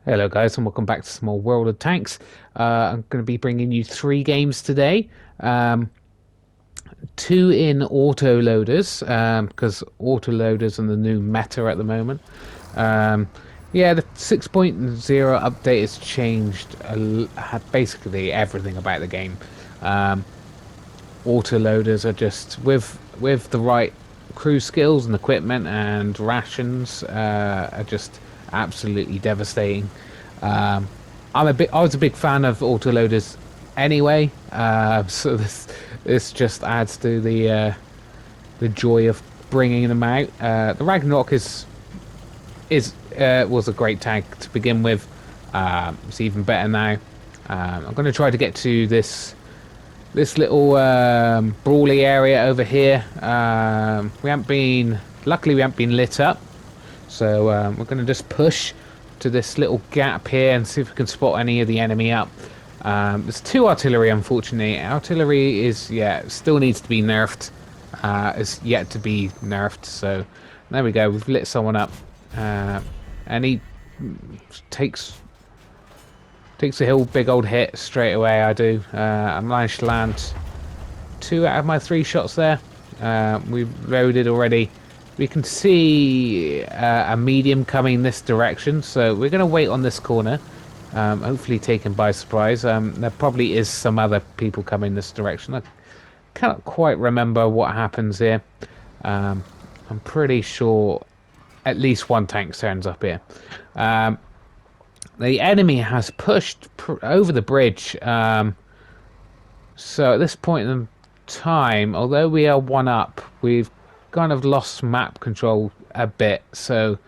Hello guys and welcome back to Small World of Tanks. I'm going to be bringing you three games today. Um, Two in auto loaders because auto loaders are the new meta at the moment. Um, yeah, the 6.0 update has changed basically everything about the game. Um, Auto loaders are just with the right crew skills and equipment and rations are just absolutely devastating. Um, I was a big fan of autoloaders anyway, so this just adds to the joy of bringing them out. The Ragnarok is was a great tank to begin with. It's even better now. I'm going to try to get to this little brawly area over here. Luckily we haven't been lit up, so we're going to just push to this little gap here and see if we can spot any of the enemy up. There's two artillery, unfortunately. Artillery is, yeah, still needs to be nerfed. It's yet to be nerfed, so there we go. We've lit someone up. And he takes a hill, big old hit straight away. I do. I managed to land 2 out of my 3 shots there. We've loaded already. We can see a medium coming this direction, so we're going to wait on this corner. Hopefully taken by surprise. There probably is some other people coming this direction. I cannot quite remember what happens here. I'm pretty sure at least one tank turns up here. The enemy has pushed over the bridge. So at this point in time, although we are 1 up, we've kind of lost map control a bit. So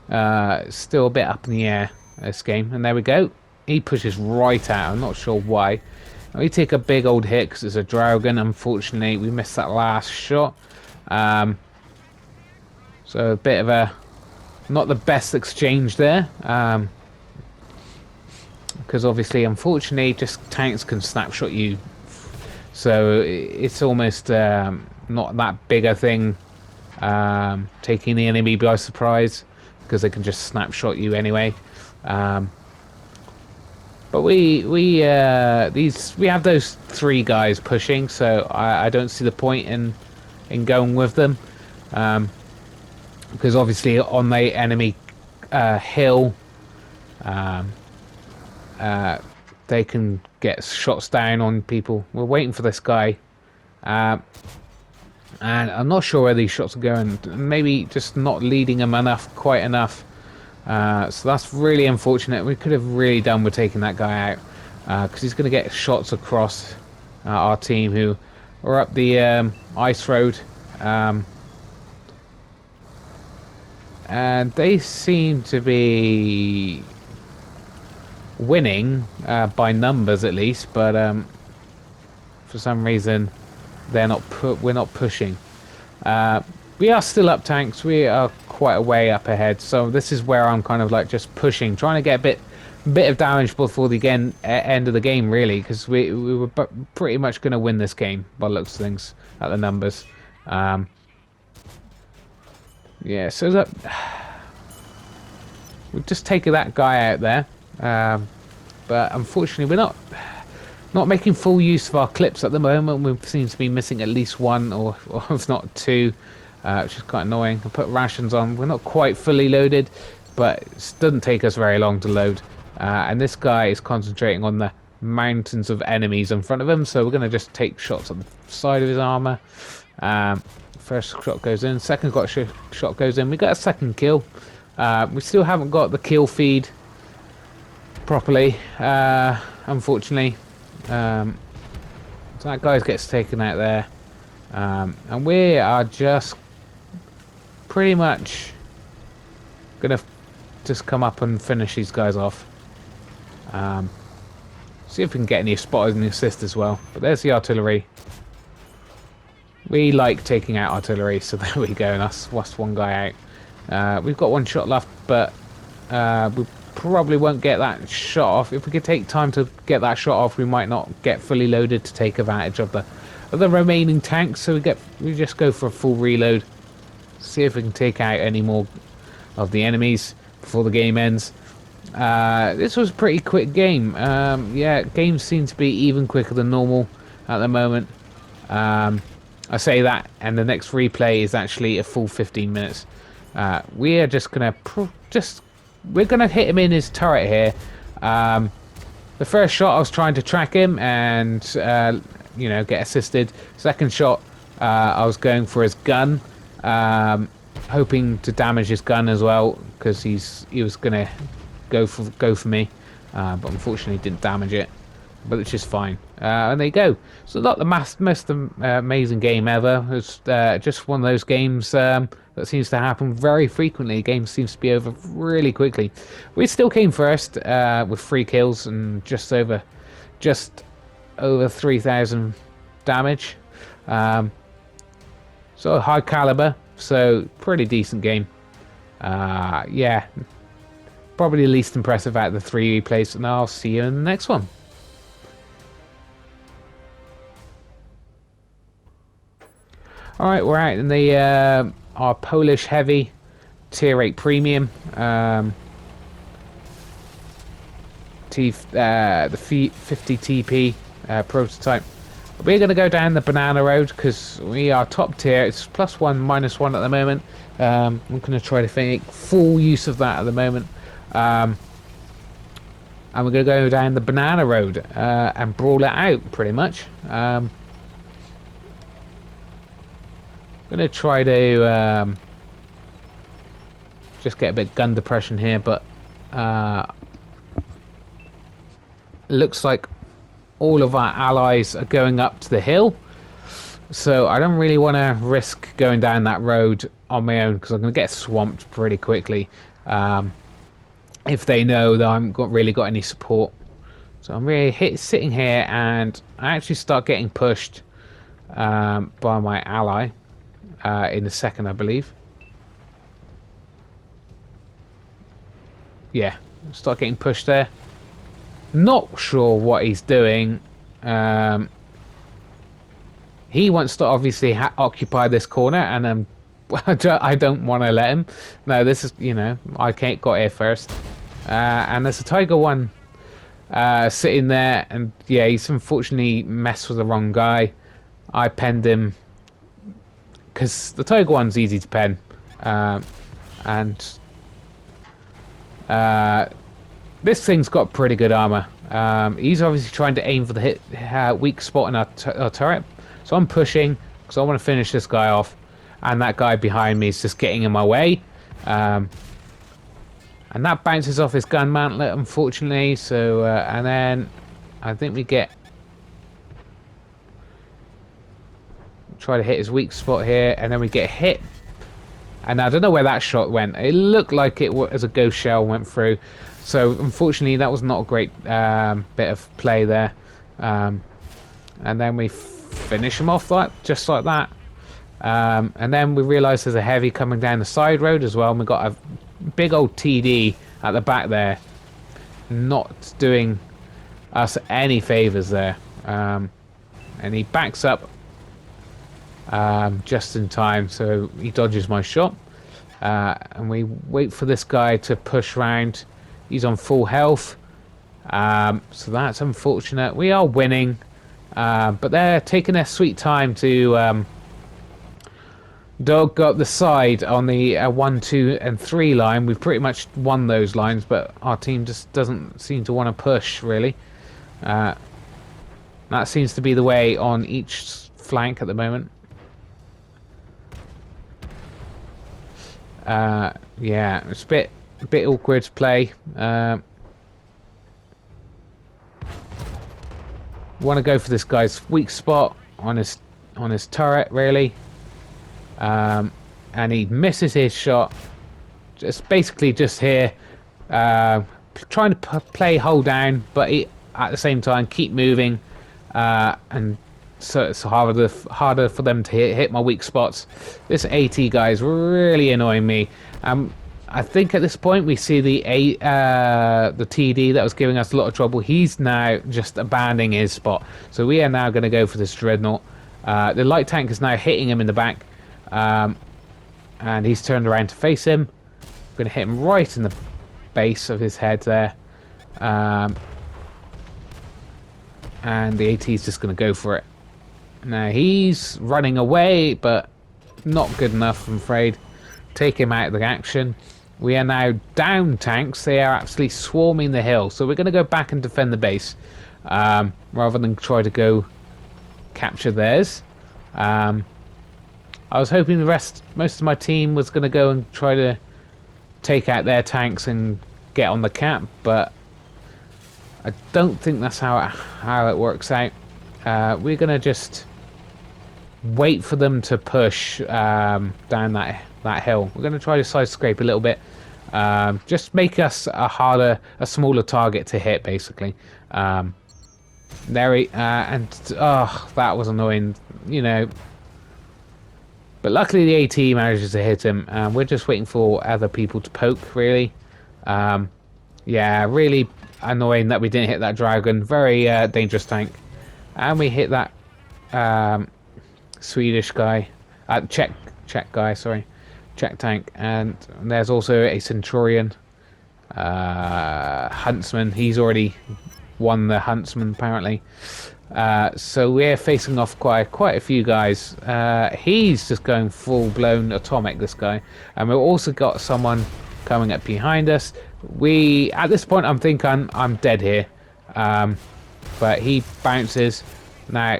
it's still a bit up in the air, this game. And there we go. He pushes right out. I'm not sure why. We take a big old hit because it's a Dragon. Unfortunately, we missed that last shot. So a bit of a not the best exchange there. Because obviously, unfortunately, just tanks can snapshot you. So it's almost not that big a thing taking the enemy by surprise, because they can just snapshot you anyway. But we have those 3 guys pushing, so I don't see the point in going with them, because obviously on the enemy hill, they can get shots down on people. We're waiting for this guy, and I'm not sure where these shots are going. Maybe just not leading them quite enough. So that's really unfortunate. We could have really done with taking that guy out, because he's going to get shots across our team who are up the ice road. And they seem to be winning by numbers at least, but for some reason we're not pushing. We are still up tanks. We are quite a way up ahead, so this is where I'm kind of like just pushing, trying to get a bit of damage before the end of the game, really, because we were pretty much going to win this game by the looks of things at the numbers. Yeah, so that we've just taken that guy out there, but unfortunately we're not making full use of our clips at the moment. We seem to be missing at least 1 or if not 2, which is quite annoying. I put rations on. We're not quite fully loaded, but it doesn't take us very long to load. And this guy is concentrating on the mountains of enemies in front of him, so we're going to just take shots on the side of his armor. First shot goes in, second shot goes in. We got a second kill. We still haven't got the kill feed properly, unfortunately. So that guy gets taken out there, and we are just pretty much gonna just come up and finish these guys off. See if we can get any spotters and assist as well. But there's the artillery. We like taking out artillery, so there we go. And that's one guy out. We've got 1 shot left, but we probably won't get that shot off. If we could take time to get that shot off, we might not get fully loaded to take advantage of the remaining tanks. So we just go for a full reload, see if we can take out any more of the enemies before the game ends. This was a pretty quick game. Yeah, games seem to be even quicker than normal at the moment. I say that, and the next replay is actually a full 15 minutes. We are just gonna we're gonna hit him in his turret here. The first shot I was trying to track him and you know, get assisted. Second shot I was going for his gun, hoping to damage his gun as well because he was gonna go for me, but unfortunately didn't damage it. But it's just fine. And there you go. So not the most amazing game ever. It's just one of those games that seems to happen very frequently. Game seems to be over really quickly. We still came first with 3 kills and just over 3,000 damage. So high caliber. So pretty decent game. Yeah, probably the least impressive out of the 3 replays. And I'll see you in the next one. Alright, we're out in the our Polish heavy tier 8 premium the 50 TP prototype. We're going to go down the banana road because we are top tier. It's +1 -1 at the moment. I'm going to try to make full use of that at the moment, and we're going to go down the banana road and brawl it out pretty much. Gonna try to just get a bit of gun depression here, but looks like all of our allies are going up to the hill, so I don't really want to risk going down that road on my own because I'm gonna get swamped pretty quickly if they know that I haven't really got any support. So I'm really sitting here, and I actually start getting pushed by my ally. In a second, I believe. Yeah, start getting pushed there. Not sure what he's doing. He wants to obviously occupy this corner, and I don't want to let him. No, this is, you know, I got here first. And there's a Tiger 1 sitting there, and yeah, he's unfortunately messed with the wrong guy. I penned him because the Tiger 1's easy to pen, and this thing's got pretty good armor. He's obviously trying to aim for the weak spot in our turret, so I'm pushing because I want to finish this guy off, and that guy behind me is just getting in my way, and that bounces off his gun mantlet, unfortunately. So and then I think we try to hit his weak spot here, and then we get hit, and I don't know where that shot went. It looked like it was a ghost shell went through, so unfortunately that was not a great bit of play there. And then we finish him off just like that, and then we realize there's a heavy coming down the side road as well, and we got a big old TD at the back there, not doing us any favors there, and he backs up just in time, so he dodges my shot, and we wait for this guy to push round. He's on full health, so that's unfortunate. We are winning, but they're taking their sweet time to dog up the side on the 1, 2, and 3 line. We've pretty much won those lines, but our team just doesn't seem to want to push really. That seems to be the way on each flank at the moment. Yeah, it's a bit awkward to play. Want to go for this guy's weak spot on his turret really, and he misses his shot. Basically just here, trying to play hold down, but at the same time keep moving, and so it's harder for them to hit my weak spots. This AT guy is really annoying me. I think at this point we see the TD that was giving us a lot of trouble. He's now just abandoning his spot, so we are now going to go for this dreadnought. The light tank is now hitting him in the back, and he's turned around to face him. I'm going to hit him right in the base of his head there. And the AT is just going to go for it. Now he's running away, but not good enough, I'm afraid. Take him out of the action. We are now down tanks. They are absolutely swarming the hill. So we're going to go back and defend the base, rather than try to go capture theirs. I was hoping most of my team was going to go and try to take out their tanks and get on the cap, but I don't think that's how it works out. We're going to just wait for them to push down that hill. We're going to try to side scrape a little bit. Just make us a smaller target to hit, basically. That was annoying, you know. But luckily the AT manages to hit him. We're just waiting for other people to poke, really. Yeah, really annoying that we didn't hit that dragon. Very dangerous tank. And we hit that Swedish guy. Czech guy, sorry. Czech tank. And there's also a Centurion. Huntsman. He's already won the Huntsman, apparently. So we're facing off quite a few guys. He's just going full-blown atomic, this guy. And we've also got someone coming up behind us. At this point, I'm thinking I'm dead here. But he bounces. Now,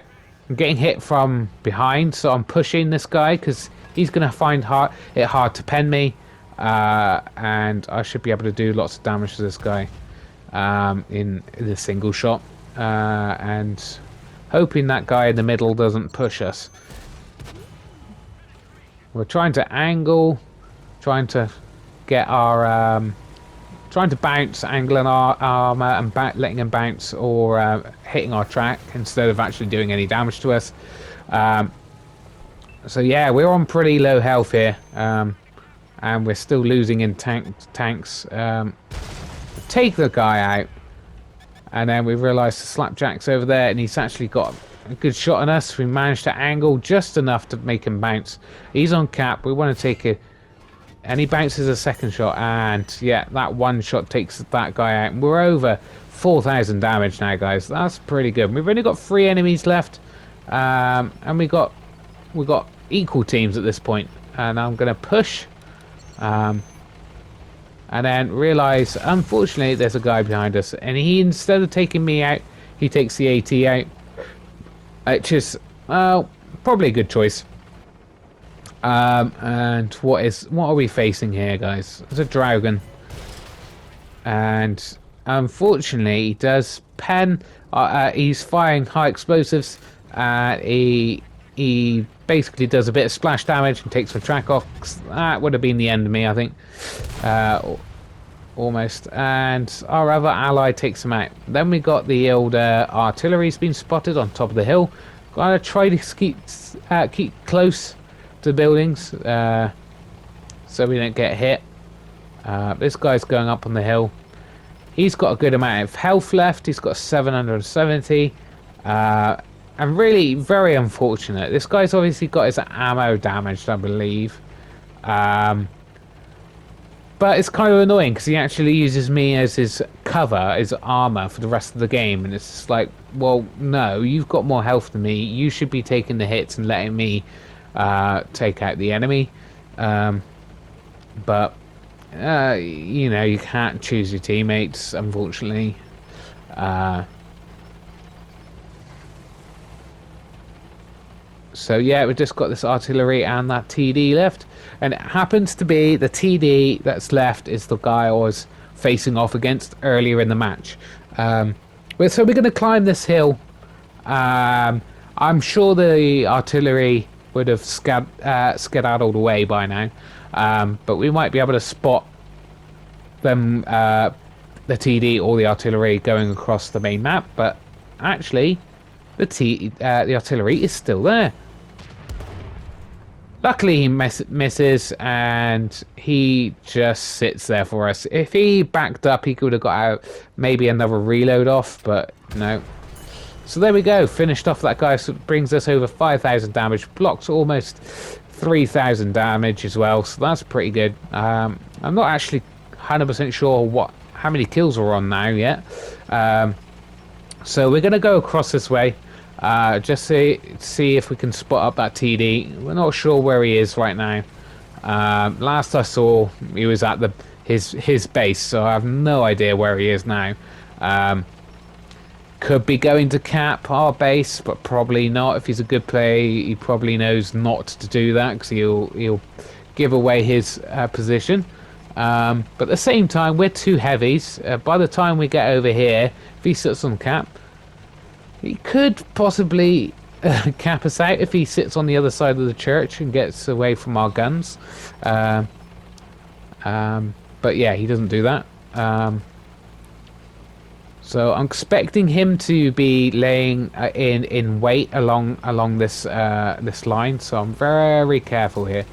I'm getting hit from behind, so I'm pushing this guy because he's going to find it hard to pen me. And I should be able to do lots of damage to this guy in a single shot. And hoping that guy in the middle doesn't push us. We're trying to angle, trying to get our trying to bounce, angling our armor and letting him bounce, or hitting our track instead of actually doing any damage to us. So yeah, we're on pretty low health here, and we're still losing in tanks. Take the guy out, and then we realised the Slapjack's over there, and he's actually got a good shot on us. We managed to angle just enough to make him bounce. He's on cap. We want to take it. And he bounces a second shot, and yeah, that one shot takes that guy out. We're over 4,000 damage now, guys. That's pretty good. We've only got 3 enemies left, and we got equal teams at this point. And I'm gonna push, and then realize, unfortunately, there's a guy behind us, and he, instead of taking me out, he takes the AT out, which is probably a good choice. And what are we facing here, guys? It's a dragon, and unfortunately he does pen. He's firing high explosives, and he basically does a bit of splash damage and takes my track off. That would have been the end of me, I think, almost. And our other ally takes him out. Then we got the old artillery's been spotted on top of the hill. Gotta try to keep close to buildings, so we don't get hit. This guy's going up on the hill. He's got a good amount of health left. He's got 770, and really very unfortunate. This guy's obviously got his ammo damaged, I believe, but it's kind of annoying because he actually uses me as his cover, his armor for the rest of the game, and it's just like, well, no, you've got more health than me. You should be taking the hits and letting me take out the enemy. But you know, you can't choose your teammates, unfortunately. So yeah, we've just got this artillery and that TD left, and it happens to be the TD that's left is the guy I was facing off against earlier in the match. So we're going to climb this hill. I'm sure the artillery would have skedaddled away by now, but we might be able to spot them, the TD or the artillery going across the main map. But actually, the artillery is still there. Luckily, he misses, and he just sits there for us. If he backed up, he could have got out, maybe another reload off, but no. So there we go, finished off that guy. So it brings us over 5,000 damage, blocks almost 3,000 damage as well, so that's pretty good. I'm not actually 100% sure how many kills we're on now yet. So we're going to go across this way. Just see if we can spot up that TD. We're not sure where he is right now. Last I saw, he was at his base, so I have no idea where he is now. Could be going to cap our base, but probably not. If he's a good player, he probably knows not to do that because he'll give away his position. But at the same time, we're two heavies. By the time we get over here, if he sits on cap, he could possibly cap us out if he sits on the other side of the church and gets away from our guns. But yeah, he doesn't do that. So I'm expecting him to be laying in wait along this this line. So I'm very careful here.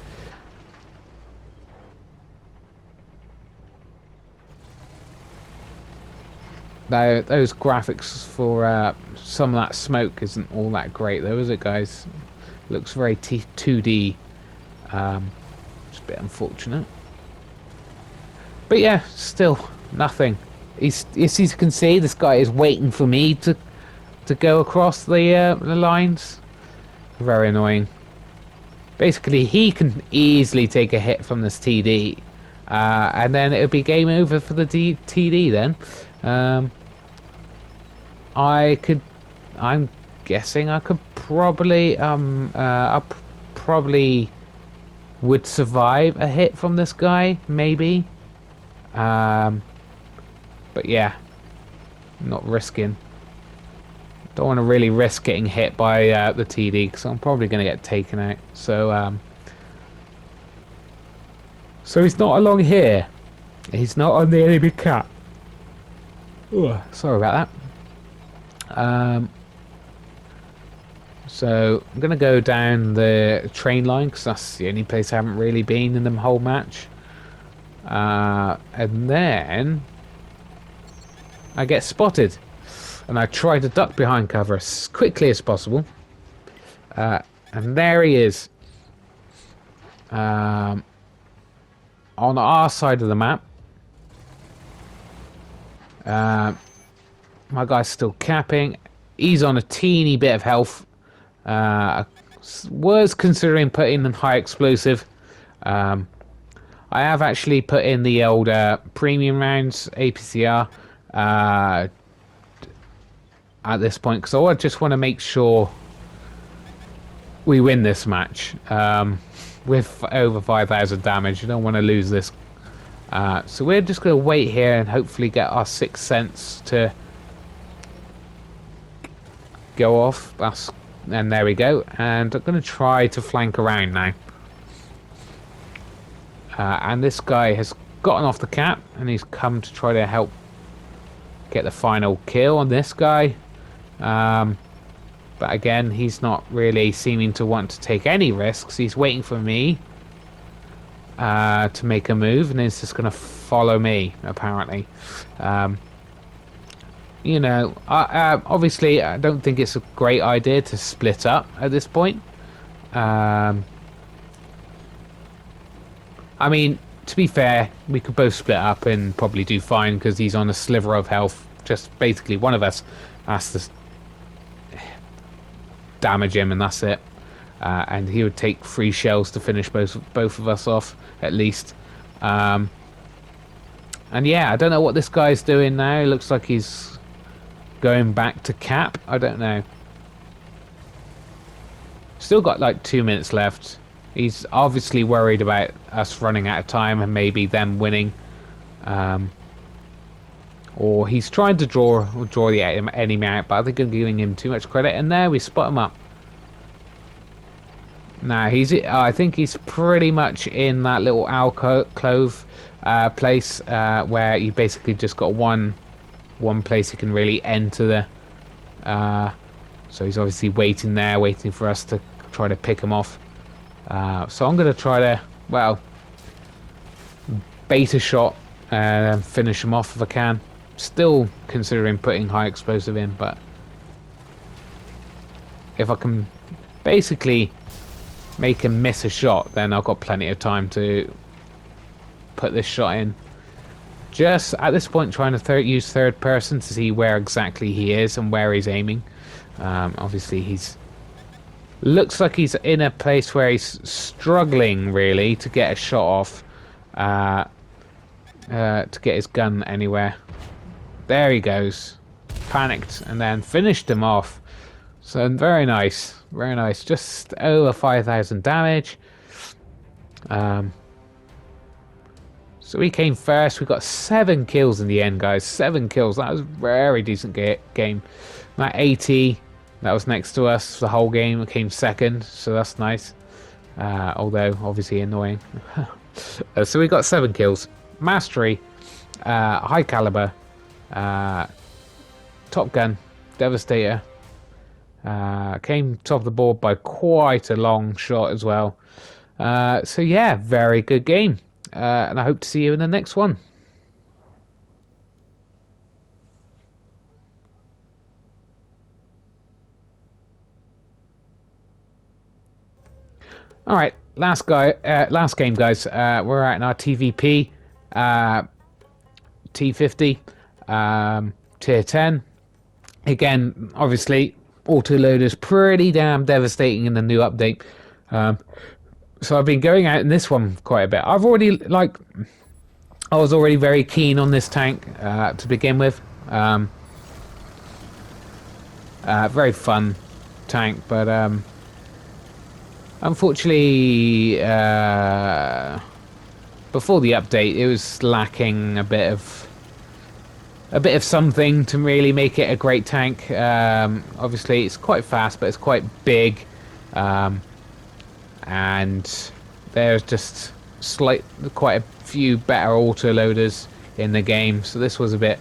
Now, those graphics for some of that smoke isn't all that great, though, is it, guys? Looks very 2D. Just a bit unfortunate. But yeah, still nothing. As you can see, this guy is waiting for me to go across the lines. Very annoying. Basically, he can easily take a hit from this TD, and then it'll be game over for the TD. Then, I'm guessing I could probably I probably would survive a hit from this guy, maybe. But yeah, not risking. Don't want to really risk getting hit by the TD because I'm probably going to get taken out. So so he's not along here. He's not on the enemy cap. Ugh, sorry about that. So I'm going to go down the train line because that's the only place I haven't really been in the whole match. And then I get spotted, and I try to duck behind cover as quickly as possible. And there he is, on our side of the map. My guy's still capping. He's on a teeny bit of health. Was considering putting in high explosive. I have actually put in the old premium rounds APCR at this point because I just want to make sure we win this match with over 5,000 damage. You don't want to lose this. So we're just going to wait here and hopefully get our 6 cents to go off. And there we go. And I'm going to try to flank around now. And this guy has gotten off the cap and he's come to try to help get the final kill on this guy. But again, he's not really seeming to want to take any risks. He's waiting for me to make a move, and he's just going to follow me, apparently. You know, obviously, I don't think it's a great idea to split up at this point. I mean, to be fair, we could both split up and probably do fine because he's on a sliver of health. Just basically one of us has to damage him and that's it. And he would take 3 shells to finish both of us off, at least. And yeah, I don't know what this guy's doing now. It looks like he's going back to cap. I don't know. Still got like 2 minutes left. He's obviously worried about us running out of time and maybe them winning. Or he's trying to draw the enemy out, but I think I'm giving him too much credit. And there, we spot him up. Now, I think he's pretty much in that little alcove place where you basically just got one place you can really enter the... so he's obviously waiting there, waiting for us to try to pick him off. So I'm going to try to, well, bait a shot and finish him off if I can. Still considering putting high explosive in, but if I can basically make him miss a shot, then I've got plenty of time to put this shot in. Just at this point trying to use third person to see where exactly he is and where he's aiming. Obviously he's looks like he's in a place where he's struggling really to get a shot off, to get his gun anywhere. There he goes. Panicked and then finished him off. So very nice. Very nice. Just over 5,000 damage. So we came first. We got 7 kills in the end, guys. 7 kills. That was a very decent game. That 80, that was next to us the whole game. It came second, so that's nice. Although, obviously annoying. So we got 7 kills. Mastery, high caliber, top gun, devastator. Came top of the board by quite a long shot as well. So yeah, very good game. And I hope to see you in the next one. All right, last game, guys. We're at our TVP, T50, tier 10. Again, obviously, autoloader's pretty damn devastating in the new update. So I've been going out in this one quite a bit. I was already very keen on this tank to begin with. Very fun tank, but unfortunately, before the update, it was lacking a bit of something to really make it a great tank. Obviously, it's quite fast, but it's quite big. And there's just quite a few better autoloaders in the game, so this was a bit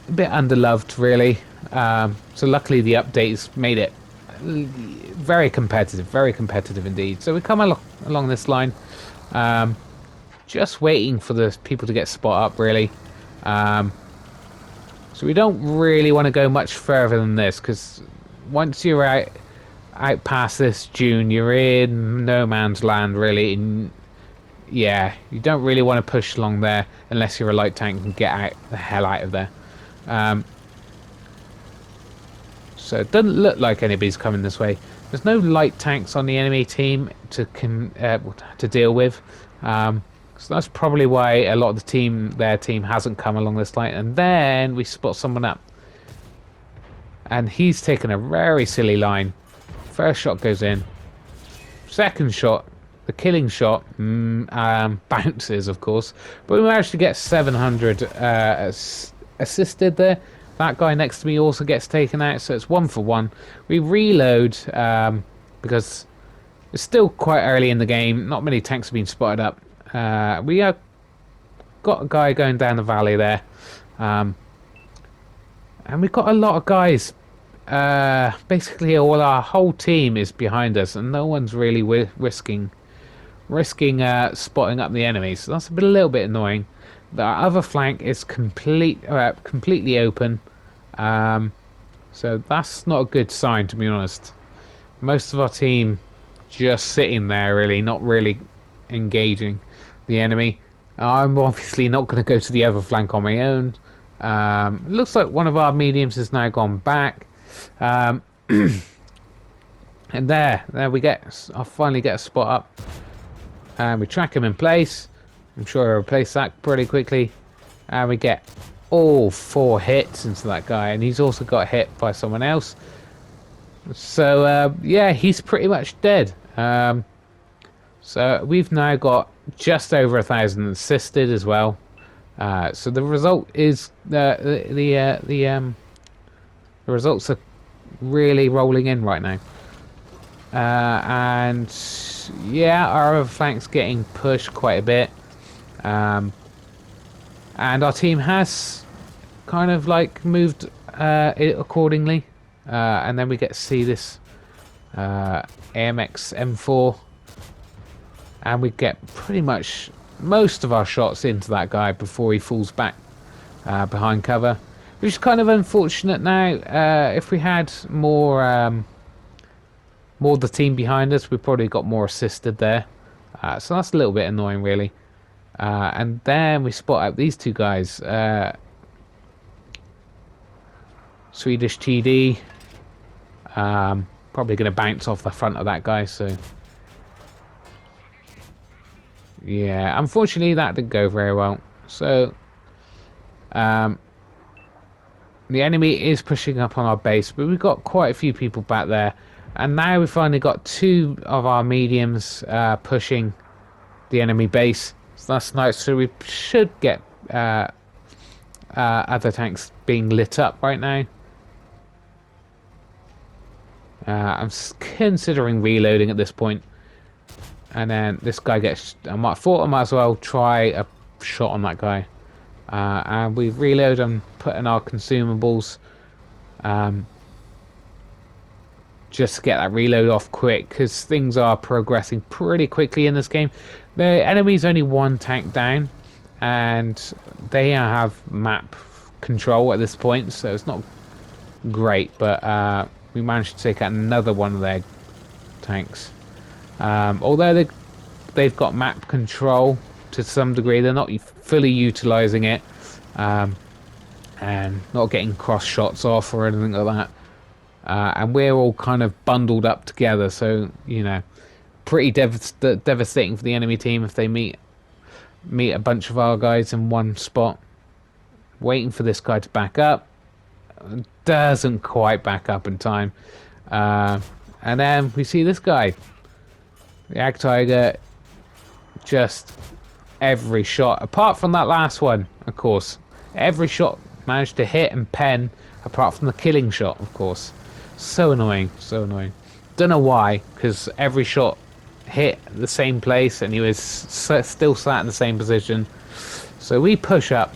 underloved, really. So luckily the updates made it very competitive indeed. So we come along this line, just waiting for the people to get spot up, really. So we don't really want to go much further than this, because once you're out past this dune, you're in no man's land, really. And yeah, you don't really want to push along there unless you're a light tank and get the hell out of there. So it doesn't look like anybody's coming this way. There's no light tanks on the enemy team to deal with. So that's probably why a lot of their team hasn't come along this line. And then we spot someone up, and he's taken a very silly line. First shot goes in. Second shot, the killing shot, bounces, of course. But we managed to get 700 assisted there. That guy next to me also gets taken out, so it's 1 for 1. We reload because it's still quite early in the game. Not many tanks have been spotted up. We have got a guy going down the valley there. And we've got a lot of guys. Basically our whole team is behind us, and no one's really risking spotting up the enemy, so that's a little bit annoying. The other flank is completely open, so that's not a good sign, to be honest. Most of our team just sitting there, really, not really engaging the enemy. I'm obviously not going to go to the other flank on my own. It looks like one of our mediums has now gone back. And there we I'll finally get a spot up, and we track him in place. I'm sure I'll replace that pretty quickly, and we get all 4 hits into that guy, and he's also got hit by someone else. So yeah, he's pretty much dead. So we've now got just over 1,000 assisted as well. So the result is the results are really rolling in right now. And yeah, our other flank's getting pushed quite a bit. And our team has kind of like moved it accordingly. And then we get to see this AMX M4. And we get pretty much most of our shots into that guy before he falls back behind cover, which is kind of unfortunate now. If we had more of the team behind us, we probably got more assisted there. So that's a little bit annoying, really. And then we spot out these two guys. Swedish TD. Probably going to bounce off the front of that guy, so... Yeah, unfortunately that didn't go very well. So, the enemy is pushing up on our base, but we've got quite a few people back there. And now we've finally got two of our mediums pushing the enemy base. So that's nice. So we should get other tanks being lit up right now. I'm considering reloading at this point. And then this guy gets... I thought I might as well try a shot on that guy. And we reload and put in our consumables. Just to get that reload off quick, because things are progressing pretty quickly in this game. The enemy's only one tank down, and they have map control at this point, so it's not great, but we managed to take out another one of their tanks. Although they've got map control to some degree, they're not fully utilizing it, and not getting cross shots off or anything like that. And we're all kind of bundled up together, so you know, pretty devastating for the enemy team if they meet a bunch of our guys in one spot. Waiting for this guy to back up, doesn't quite back up in time, and then we see this guy, the Ag Tiger, just every shot, apart from that last one, of course, every shot managed to hit and pen, apart from the killing shot, of course. So annoying, so annoying. Don't know why, because every shot hit the same place and he was still sat in the same position. So we push up,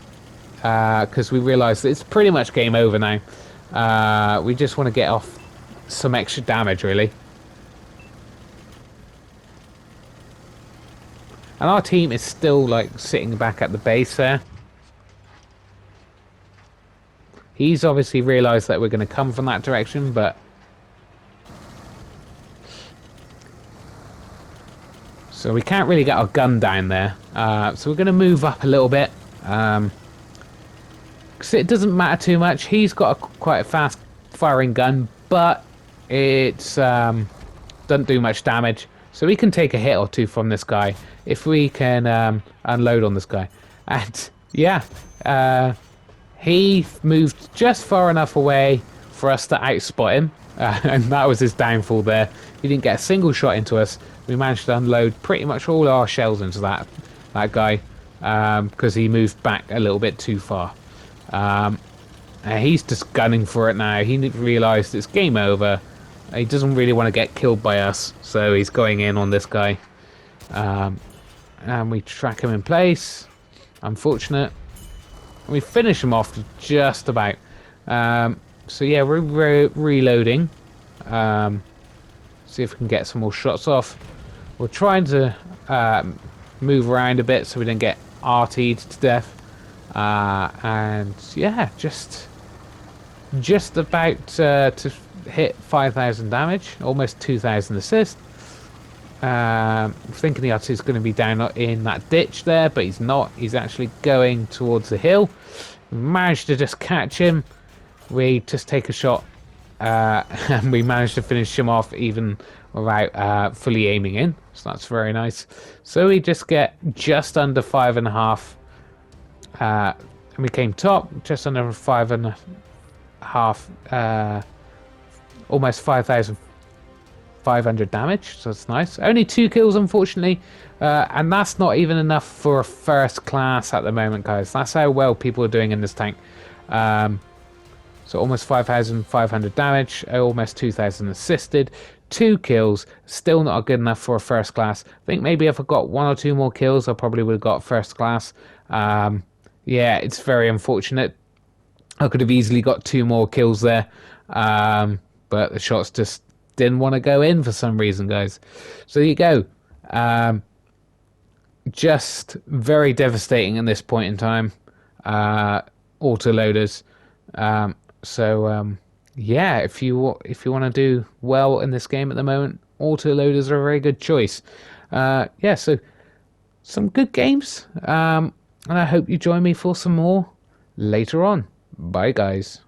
because we realise that it's pretty much game over now. We just want to get off some extra damage, really. And our team is still like sitting back at the base there. He's obviously realised that we're going to come from that direction, but... So we can't really get our gun down there. So we're going to move up a little bit. Because it doesn't matter too much. He's got quite a fast firing gun, but it's doesn't do much damage. So we can take a hit or two from this guy if we can unload on this guy. And yeah, he moved just far enough away for us to outspot him, and that was his downfall there. He didn't get a single shot into us. We managed to unload pretty much all our shells into that guy, because he moved back a little bit too far. And he's just gunning for it now. He realised it's game over. He doesn't really want to get killed by us, so he's going in on this guy. And we track him in place. Unfortunate. We finish him off just about. So yeah, we're reloading. See if we can get some more shots off. We're trying to move around a bit so we don't get RT'd to death. And yeah, just about to hit 5,000 damage, almost 2,000 assist. Thinking the RT is going to be down in that ditch there, but he's not. He's actually going towards the hill. We managed to just catch him. We just take a shot, and we managed to finish him off even without fully aiming in. So that's very nice. So we just get just under 5.5. And we came top, just under 5.5. Almost 5,500 damage, so it's nice. Only 2 kills, unfortunately, and that's not even enough for a first class at the moment, guys. That's how well people are doing in this tank. So almost 5,500 damage, almost 2,000 assisted, 2 kills, still not good enough for a first class. I think maybe if I got 1 or 2 more kills, I probably would have got first class. Yeah, it's very unfortunate. I could have easily got 2 more kills there. But the shots just didn't want to go in for some reason, guys. So there you go. Just very devastating at this point in time. Autoloaders. Yeah, if you want to do well in this game at the moment, autoloaders are a very good choice. Yeah, so some good games. And I hope you join me for some more later on. Bye, guys.